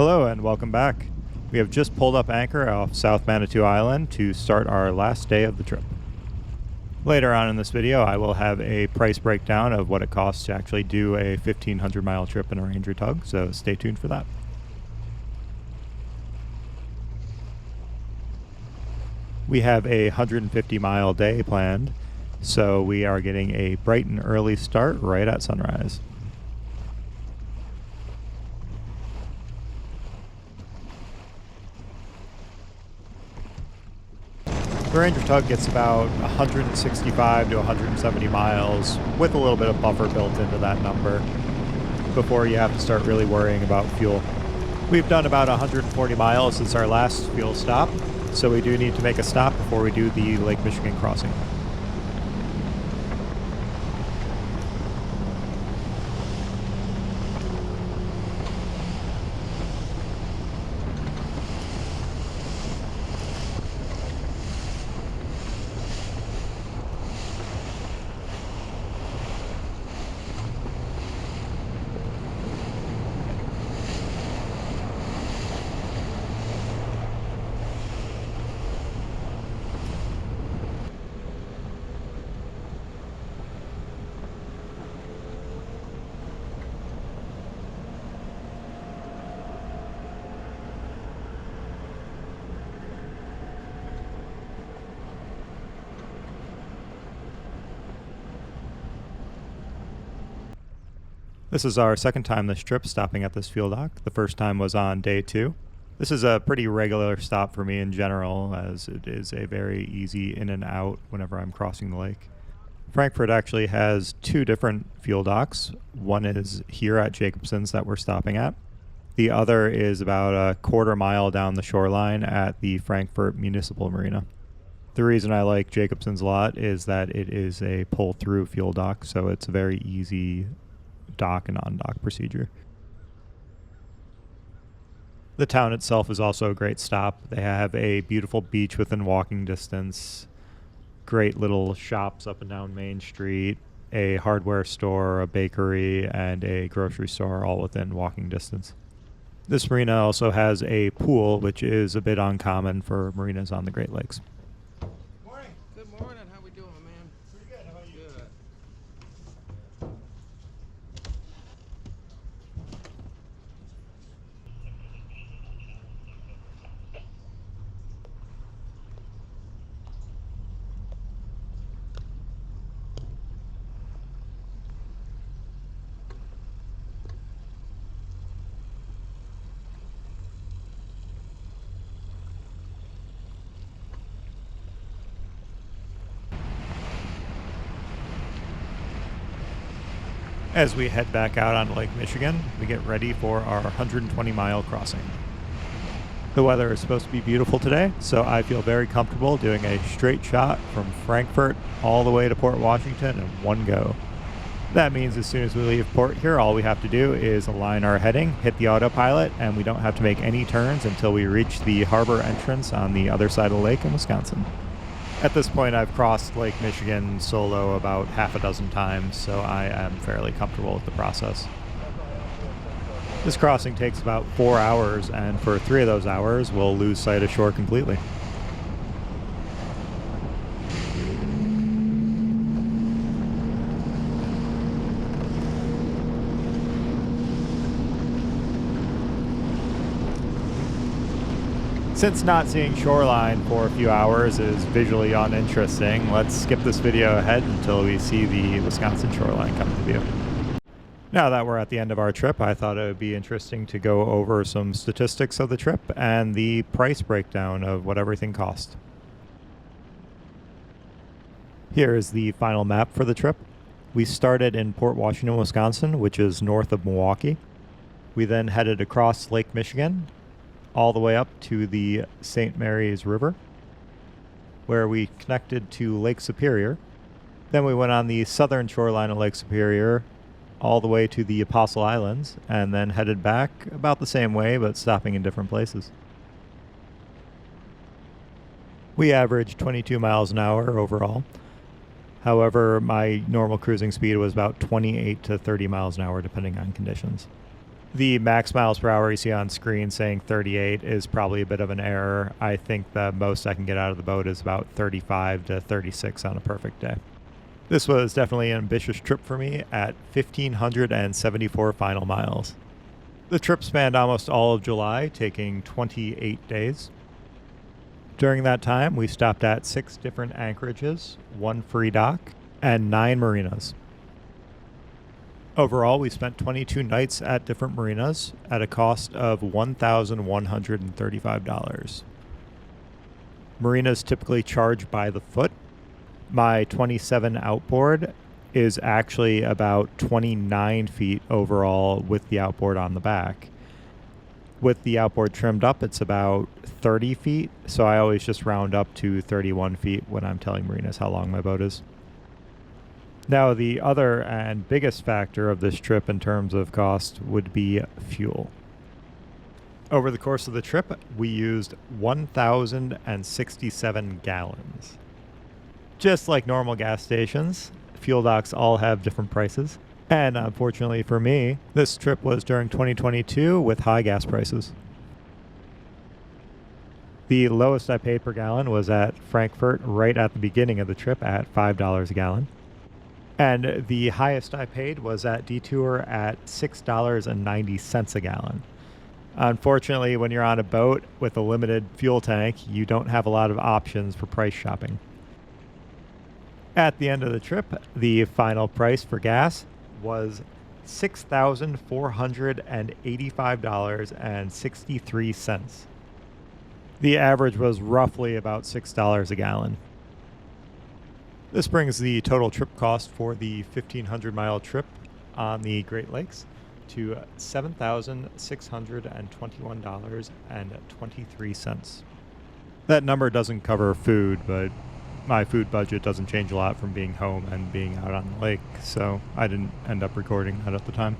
Hello and welcome back. We have just pulled up anchor off South Manitou Island to start our last day of the trip. Later on in this video I will have a price breakdown of what it costs to actually do a 1,500 mile trip in a Ranger Tug, so stay tuned for that. We have a 150 mile day planned, so we are getting a bright and early start right at sunrise. The Ranger Tug gets about 165 to 170 miles with a little bit of buffer built into that number before you have to start really worrying about fuel. We've done about 140 miles since our last fuel stop, so we do need to make a stop before we do the Lake Michigan crossing. This is our second time this trip stopping at this fuel dock. The first time was on day 2. This is a pretty regular stop for me in general, as it is a very easy in and out whenever I'm crossing the lake. Frankfort actually has 2 different fuel docks. One is here at Jacobson's that we're stopping at. The other is about a quarter mile down the shoreline at the Frankfort Municipal Marina. The reason I like Jacobson's a lot is that it is a pull-through fuel dock, so it's a very easy dock and on-dock procedure. The town itself is also a great stop. They have a beautiful beach within walking distance, great little shops up and down Main Street, a hardware store, a bakery, and a grocery store all within walking distance. This marina also has a pool, which is a bit uncommon for marinas on the Great Lakes. Morning. Good morning. How we doing, man? Pretty good. How about you? Good. As we head back out on Lake Michigan, we get ready for our 120 mile crossing. The weather is supposed to be beautiful today, so I feel very comfortable doing a straight shot from Frankfort all the way to Port Washington in one go. That means as soon as we leave port here, all we have to do is align our heading, hit the autopilot, and we don't have to make any turns until we reach the harbor entrance on the other side of the lake in Wisconsin. At this point, I've crossed Lake Michigan solo about half a dozen times, so I am fairly comfortable with the process. This crossing takes about 4 hours, and for 3 of those hours, we'll lose sight of shore completely. Since not seeing shoreline for a few hours is visually uninteresting, let's skip this video ahead until we see the Wisconsin shoreline come to view. Now that we're at the end of our trip, I thought it would be interesting to go over some statistics of the trip and the price breakdown of what everything cost. Here is the final map for the trip. We started in Port Washington, Wisconsin, which is north of Milwaukee. We then headed across Lake Michigan, all the way up to the St. Mary's River, where we connected to Lake Superior. Then we went on the southern shoreline of Lake Superior all the way to the Apostle Islands, and then headed back about the same way, but stopping in different places. We averaged 22 miles an hour overall. However, my normal cruising speed was about 28 to 30 miles an hour, depending on conditions. The max miles per hour you see on screen saying 38 is probably a bit of an error. I think the most I can get out of the boat is about 35 to 36 on a perfect day. This was definitely an ambitious trip for me at 1,574 final miles. The trip spanned almost all of July, taking 28 days. During that time, we stopped at 6 different anchorages, 1 free dock, and 9 marinas. Overall, we spent 22 nights at different marinas at a cost of $1,135. Marinas typically charge by the foot. My 27 outboard is actually about 29 feet overall with the outboard on the back. With the outboard trimmed up, it's about 30 feet, so I always just round up to 31 feet when I'm telling marinas how long my boat is. Now, the other and biggest factor of this trip in terms of cost would be fuel. Over the course of the trip, we used 1,067 gallons. Just like normal gas stations, fuel docks all have different prices. And unfortunately for me, this trip was during 2022 with high gas prices. The lowest I paid per gallon was at Frankfort right at the beginning of the trip at $5 a gallon. And the highest I paid was at Detour at $6.90 a gallon. Unfortunately, when you're on a boat with a limited fuel tank, you don't have a lot of options for price shopping. At the end of the trip, the final price for gas was $6,485.63. The average was roughly about $6 a gallon. This brings the total trip cost for the 1,500-mile trip on the Great Lakes to $7,621.23. That number doesn't cover food, but my food budget doesn't change a lot from being home and being out on the lake, so I didn't end up recording that at the time.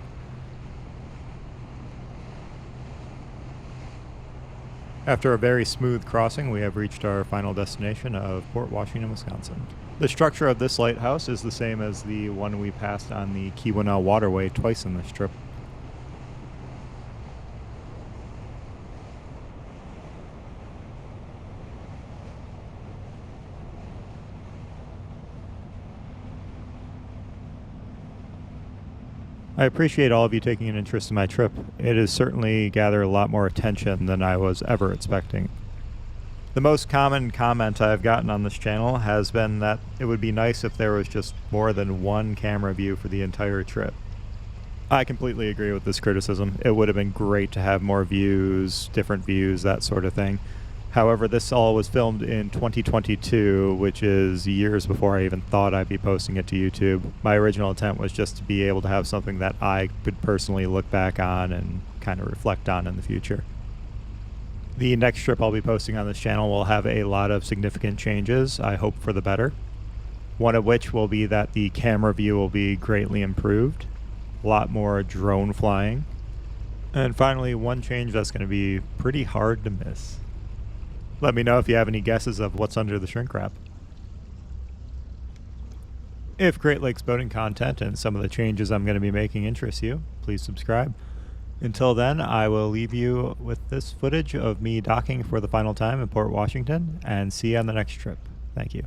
After a very smooth crossing, we have reached our final destination of Port Washington, Wisconsin. The structure of this lighthouse is the same as the one we passed on the Keweenaw waterway twice in this trip. I appreciate all of you taking an interest in my trip. It has certainly gathered a lot more attention than I was ever expecting. The most common comment I've gotten on this channel has been that it would be nice if there was just more than one camera view for the entire trip. I completely agree with this criticism. It would have been great to have more views, different views, that sort of thing. However, this all was filmed in 2022, which is years before I even thought I'd be posting it to YouTube. My original intent was just to be able to have something that I could personally look back on and kind of reflect on in the future. The next trip I'll be posting on this channel will have a lot of significant changes, I hope for the better. One of which will be that the camera view will be greatly improved, a lot more drone flying, and finally one change that's going to be pretty hard to miss. Let me know if you have any guesses of what's under the shrink wrap. If Great Lakes boating content and some of the changes I'm going to be making interest you, please subscribe. Until then, I will leave you with this footage of me docking for the final time in Port Washington, and see you on the next trip. Thank you.